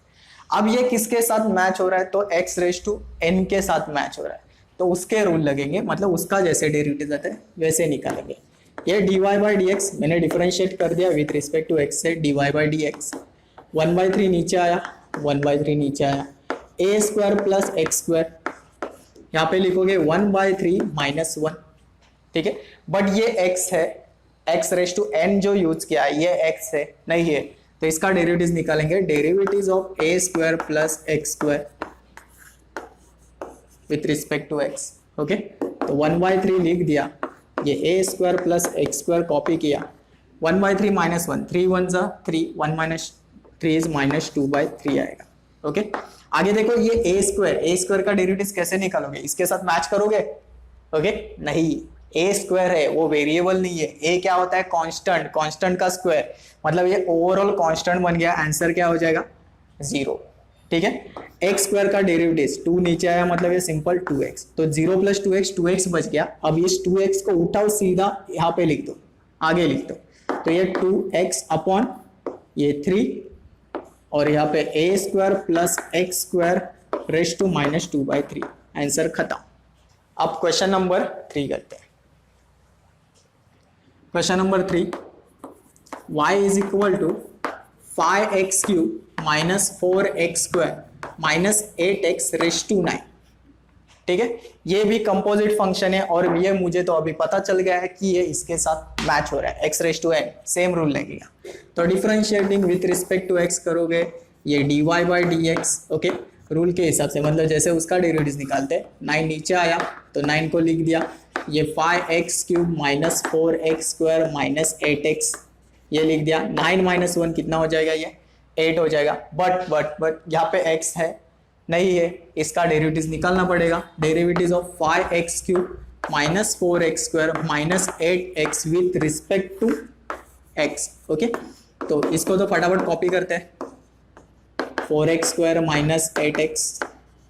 Speaker 1: अब ये किसके साथ मैच हो रहा है? तो x⁻n के साथ मैच हो रहा है, तो उसके रूल लगेंगे, मतलब उसका जैसे डेरिवेटिव आता है वैसे निकालेंगे। ये dy बाई dx मैंने डिफरेंशिएट कर दिया विथ रिस्पेक्ट टू x से, dy बाई dx 1/3 नीचे आया, 1/3 नीचे आया। a square plus x square, यहाँ पे लिखोगे 1/3 माइनस 1। ठीक है, बट ये x है, x⁻n जो यूज किया है ये x है नहीं है, तो इसका डेरिवेटिव निकालेंगे। Derivative of a square plus x square with respect to x। Okay, तो 1/3 लिख दिया, ये a square plus x square copy किया, 1/3 माइनस 1, 3 1 जा 3, 1 माइनस 3 इज -2/3 आएगा। ओके, आगे देखो ये a स्क्वायर का डेरिवेटिव कैसे निकालोगे? इसके साथ मैच करोगे? ओके, नहीं, a स्क्वायर है वो वेरिएबल नहीं है। a क्या होता है? कांस्टेंट का स्क्वायर, मतलब ये ओवरऑल कांस्टेंट बन गया। आंसर क्या हो जाएगा? 0। ठीक है, x स्क्वायर का डेरिवेटिव 2 नीचे आया, मतलब ये सिंपल 2x, तो 0 प्लस 2x बच गया। अब इस 2x को उठाओ, सीधा यहाँ पे लिख दो, आगे लिख दो, तो ये 2x अपॉन ये 3 और यहाँ पे a square plus x square raise to -2/3। Answer खत्म। अब क्वेश्चन नंबर 3 करते हैं। Question number 3, y is equal to 5x³ -4x² -8x raise to 9। ठीक है, ये भी कंपोजिट फंक्शन है और ये मुझे तो अभी पता चल गया है कि ये इसके साथ मैच हो रहा है, x raise to n, same rule लगेगा। तो differentiating with respect to x करोगे, ये dy/dx, ओके, रूल के हिसाब से, मतलब जैसे उसका डेरिवेटिव निकालते हैं। 9 नीचे आया तो 9 को लिख दिया, ये 5x³ -4x² -8x ये लिख दिया। 9 - 1 कितना हो जाएगा, ये 8 हो जाएगा। बट यहाँ पे x है नहीं है, इसका डेरिवेटिव निकालना पड़ेगा। Derivative of 5x³ -4x² -8x with respect to x, okay. तो इसको तो फटाफट कॉपी करते हैं। 4x² -8x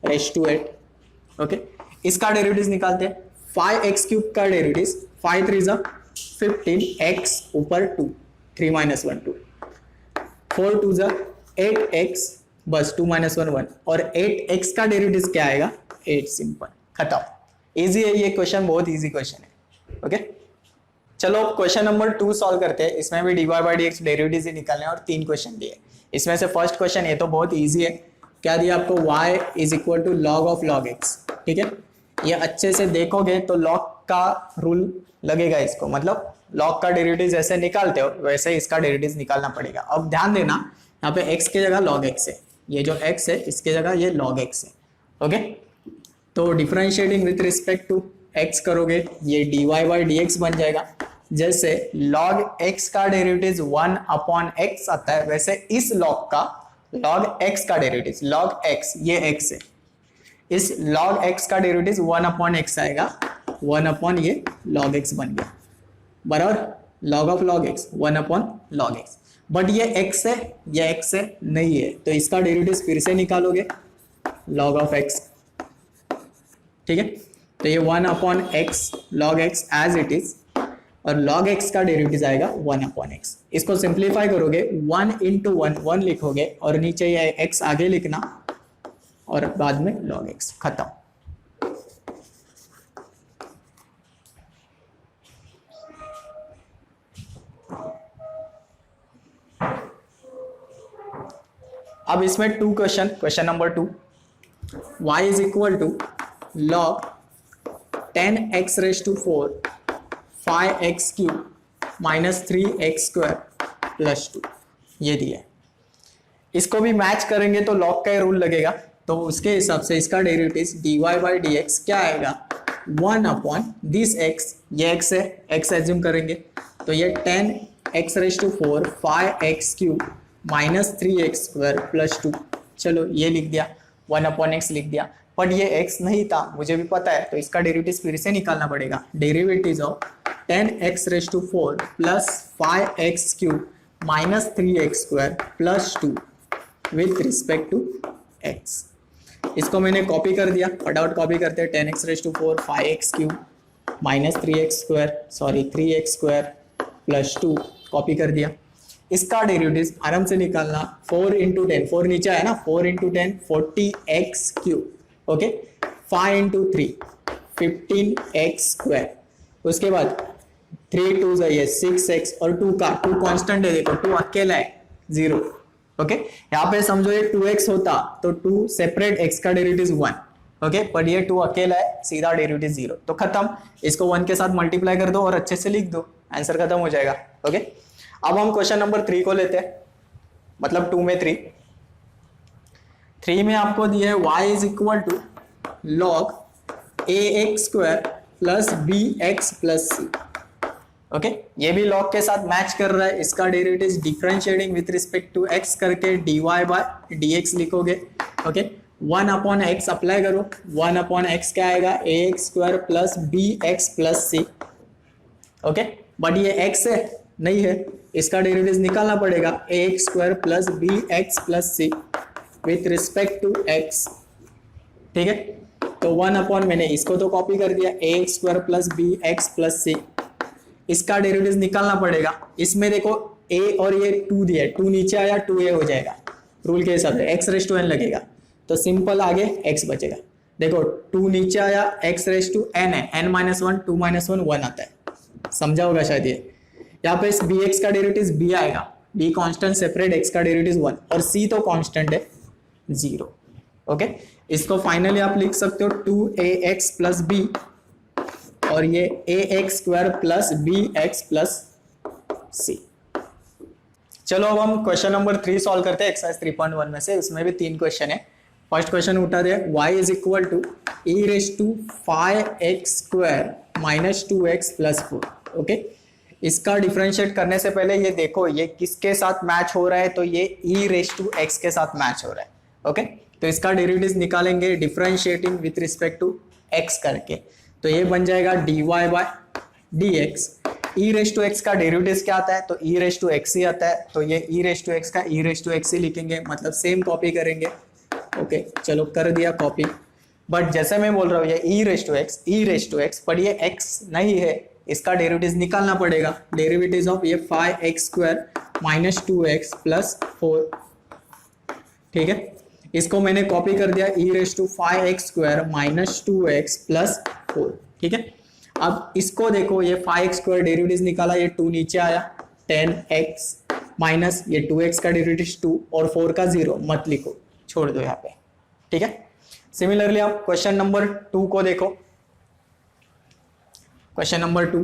Speaker 1: raise to 8, okay. इसका डेरिवेटिव निकालते हैं। 5x³ का डेरिवेटिव 5 3 15, x ऊपर 2, 3 - 1 2, 4 2 8x, बस 2 - 1 1, और 8x का डेरिवेटिव क्या आएगा, 8, सिंपल, खत्म। इजी है ये क्वेश्चन, बहुत इजी क्वेश्चन है, ओके। चलो क्वेश्चन नंबर 2 सॉल्व करते हैं। इसमें भी dy/dx डेरिवेटिव ही निकालने और 3 क्वेश्चन दिए। इसमें से फर्स्ट क्वेश्चन ये तो बहुत इजी है। क्या दिया आपको, y is equal to log x। ठीक है, ये अच्छे से देखोगे तो log का रूल लगेगा इसको, मतलब log का डेरिवेटिव जैसे निकालते हो वैसे इसका डेरिवेटिव निकालना पड़ेगा। अब ध्यान देना, यहाँ पे x की जगह log x है, ये जो x है इसके जगह ये log x है, ओके। तो differentiating with respect to x करोगे, ये dy/dx बन जाएगा। जैसे log x का डेरिवेटिव 1/x आता है, वैसे इस log का log x का डेरिवेटिव log x, ये x है, इस log x का डेरिवेटिव 1/x आएगा, 1/ ये log x बन गया, बराबर। log x 1/log x, but ये x है, ये x है नहीं है, तो इसका डेरिवेटिव फिर से निकालोगे, log x, ठीक है। तो ये 1/x log x as it is, और log x का डेरिवेटिव आएगा 1/x। इसको सिंप्लीफाई करोगे, 1 × 1 1 लिखोगे, और नीचे ये x आगे लिखना, और बाद में log x, खत्म। अब इसमें 2 question, question number 2, y is equal to log 10x⁴ 5x³ -3x² + 2 ये दिया है। इसको भी मैच करेंगे तो log का रूल लगेगा, तो उसके हिसाब से इसका डेरिवेटिव dy/dx क्या आएगा, 1/दिस x, ये x है, x एज्यूम करेंगे, तो ये 10x⁴ 5x³ -3x² + 2, चलो ये लिख दिया, 1/x लिख दिया। बट ये x नहीं था, मुझे भी पता है, तो इसका डेरिवेटिव फिर से निकालना पड़ेगा। Derivative of 10x⁴ + 5x³ -3x² + 2 with respect to x। इसको मैंने कॉपी कर दिया, फटाफट कॉपी करते हैं। 10x⁴ 5x³ -3x², sorry 3x² + 2 copy कर दिया। इसका डेरिवेटिव आराम से निकालना, 4 × 10, 4 नीचे आया ना, 4 × 10 40x³, ओके। 5 × 3 15x², उसके बाद 3 2 ये 6x, और 2 का 2 कांस्टेंट है, देखो 2 अकेला है, 0, ओके। यहाँ पे समझो ये 2x होता तो 2 सेपरेट x का डेरिवेटिव 1, ओके, पर ये 2 अकेला है, सीधा डेरिवेटिव 0, तो खत्म। इसको 1 के साथ मल्टीप्लाई कर दो और अच्छे से लिख दो, आंसर खत्म हो जाएगा, ओके। अब हम क्वेश्चन नंबर 3 को लेते हैं, मतलब 2 में 3 में आपको दिया है y is equal to log ax² + bx + c, okay. ये भी log के साथ मैच कर रहा है। इसका derivative differentiating with respect to x करके dy/dx लिखोगे, ओके। 1/x अप्लाई करो, 1/x क्या आएगा, ax² + bx + c, okay. But ये x है नहीं है, इसका डेरिवेटिव निकालना पड़ेगा, ax² + bx + c with respect to x, ठीक है। तो 1/ मैंने इसको तो कॉपी कर दिया, ax² + bx + c, इसका डेरिवेटिव निकालना पड़ेगा। इसमें देखो a और ये 2 दिया, 2 नीचे आया, 2a हो जाएगा, रूल के हिसाब से एक्स रेस टू एन लगेगा तो सिंपल आगे एक्स बचेगा। देखो 2 नीचे आया, एक्स रेस टू एन है, n minus one, 2 minus one 1 आता है, समझा होगा शायद ये। यहाँ पे इस बी एक्स का डेरिवेटिव बी आएगा, बी कांस्टेंट सेपरेट, एक्स का डेरिवेटिव 1 और सी तो कांस्टेंट है 0। ओके, इसको फाइनली आप लिख सकते हो 2ax प्लस बी और ये ax square plus bx plus c. चलो अब हम क्वेश्चन नंबर 3 सॉल्व करते हैं एक्सरसाइज 3.1 में से। उसमें भी 3 क्वेश्चन है। फर्स्ट क्वेश्चन उठा दे, y is equal to e raise to 5x square minus 2x plus 4। Okay, इसका डिफरेंशिएट करने से पहले ये देखो ये किसके साथ मैच हो रहा है, तो ये e रेस टू x के साथ मैच हो रहा है। ओके, तो इसका डेरिवेटिव निकालेंगे differentiating with respect to x करके, तो ये बन जाएगा dy by dx। e raise to x का डेरिवेटिव क्या आता है, तो e रेस टू x ही आता है, तो ये e रेस टू x का e रेस टू x ही लिखेंगे, मतलब सेम कॉपी करेंगे। ओके, चलो कर दिया कॉपी। बट जैसे मैं बोल रहा हूँ ये e रेस टू x पर ये x नहीं है, इसका डेरिवेटिव निकालना पड़ेगा। डेरिवेटिव ऑफ ये 5x square minus 2x plus 4, ठीक है, इसको मैंने कॉपी कर दिया e raise to 5x square minus 2x plus 4। ठीक है, अब इसको देखो ये 5x स्क्वायर डेरिवेटिव निकाला, ये 2 नीचे आया, 10x माइनस ये 2x का डेरिवेटिव 2 और 4 का 0 मत लिखो, छोड़ दो यहाँ पे। ठीक है, सिमिलरली आप क्वेश्चन नंबर 2 को देखो। Question number 2,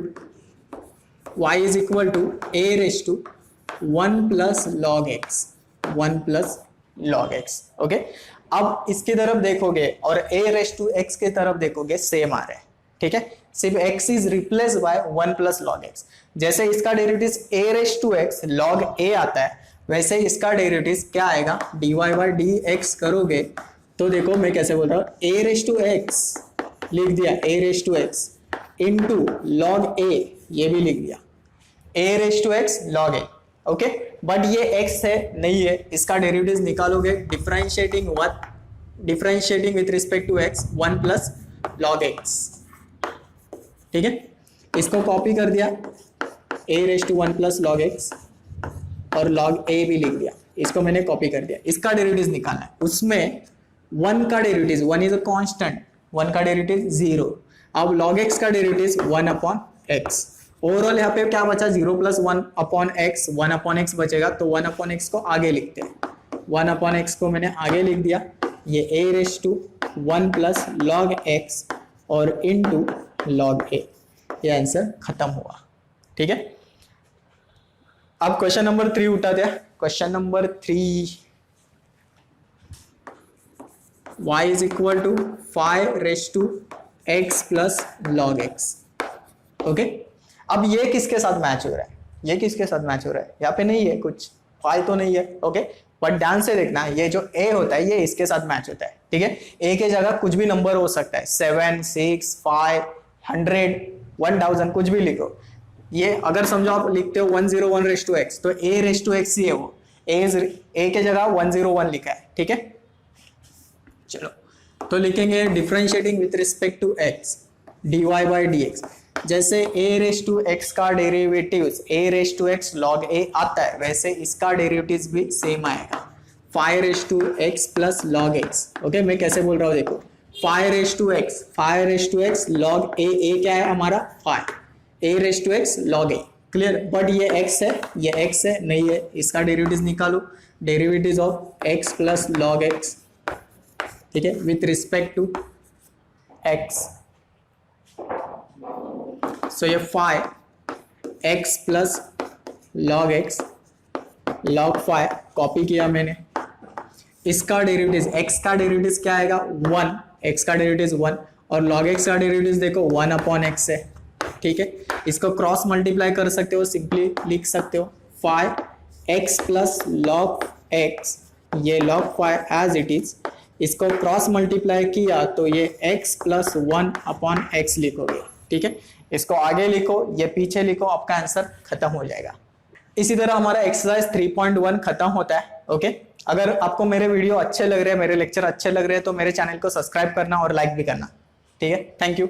Speaker 1: y is equal to a race to 1 plus log x, 1 plus log x. Okay, अब इसकी तरफ देखोगे और a रेस टू x की तरफ देखोगे सेम आ रहा है। ठीक है, सिर्फ x is replace by 1 plus log x. जैसे इसका derivative a raise to x log a आता है, वैसे इसका डेरिवेटिव क्या आएगा, dy बाय dx करोगे तो देखो मैं कैसे बोल रहा हूँ, a रेस टू x लिख दिया, a raise to x into log a, ये भी लिख दिया, a raise to x log a। Okay, but ये x है नहीं है, इसका डेरिवेटिव निकालोगे differentiating with respect to x 1 plus log x। ठीक है, इसको कॉपी कर दिया, a race to 1 plus log x और लॉग a भी लिख दिया, इसको मैंने कॉपी कर दिया। इसका डेरिवेटिव निकालना है, उसमें 1 का डेरिवेटिव, 1 इज अ कांस्टेंट, 1 का डेरिवेटिव 0। अब log x का डेरिवेटिव 1 अपॉन x, ओवरऑल यहाँ पे क्या बचा, 0 plus 1 upon x, 1 upon x बचेगा, तो 1 अपॉन x को आगे लिखते हैं, 1 अपॉन x को मैंने आगे लिख दिया, ये a race to 1 plus log x और इनटू लॉग a, ये आंसर खत्म हुआ। ठीक है, अब क्वेश्चन नंबर 3 उठा दिया। Question number 3, y is equal to 5 raise to x plus log x। ओके, अब ये किसके साथ मैच हो रहा है, ये किसके साथ मैच हो रहा है, यहाँ पे नहीं है कुछ, 5 तो नहीं है। ओके, बट ध्यान से देखना, ये जो a होता है ये इसके साथ मैच होता है। ठीक है, a के जगह कुछ भी नंबर हो सकता है, 7, 6, 5, 100, 1000 कुछ भी लिखो। ये अगर समझो आप लिखते हो 101 रेस टू x, तो a रेस टू x ही है वो, a के जगह 101 लिखा है। ठीक है, चलो तो लिखेंगे differentiating with respect to x dy by dx। जैसे a रेस टू x का derivative a raise to x log a आता है, वैसे इसका डेरिवेटिव भी सेम आएगा, 5 raise to x plus log x। Okay, मैं कैसे बोल रहा हूँ देखो, 5 raise to x log a क्या है हमारा 5, a raise to x log a, clear. But ये x है, ये x है नहीं है, इसका डेरिवेटिव निकालो, derivative of x plus log x। ठीक है, with respect to x, so ये 5x plus log x, log 5 copy किया मैंने, इसका डेरिवेटिव x का डेरिवेटिव क्या आएगा 1, x का डेरिवेटिव 1 और log x का डेरिवेटिव देखो 1 अपॉन x है। ठीक है, इसको क्रॉस मल्टीप्लाई कर सकते हो, सिंपली लिख सकते हो 5x प्लस log x, ये log 5 एज इट इज, इसको क्रॉस मल्टीप्लाई किया तो ये x प्लस 1 अपॉन x लिखोगे। ठीक है, इसको आगे लिखो, ये पीछे लिखो, आपका आंसर खत्म हो जाएगा। इसी तरह हमारा एक्सरसाइज 3.1 खत्म होता है। ओके, अगर आपको मेरे वीडियो अच्छे लग रहे हैं, मेरे लेक्चर अच्छे लग रहे हैं, तो मेरे चैनल को सब्सक्राइब करना और लाइक भी करना। ठीक है, थैंक यू।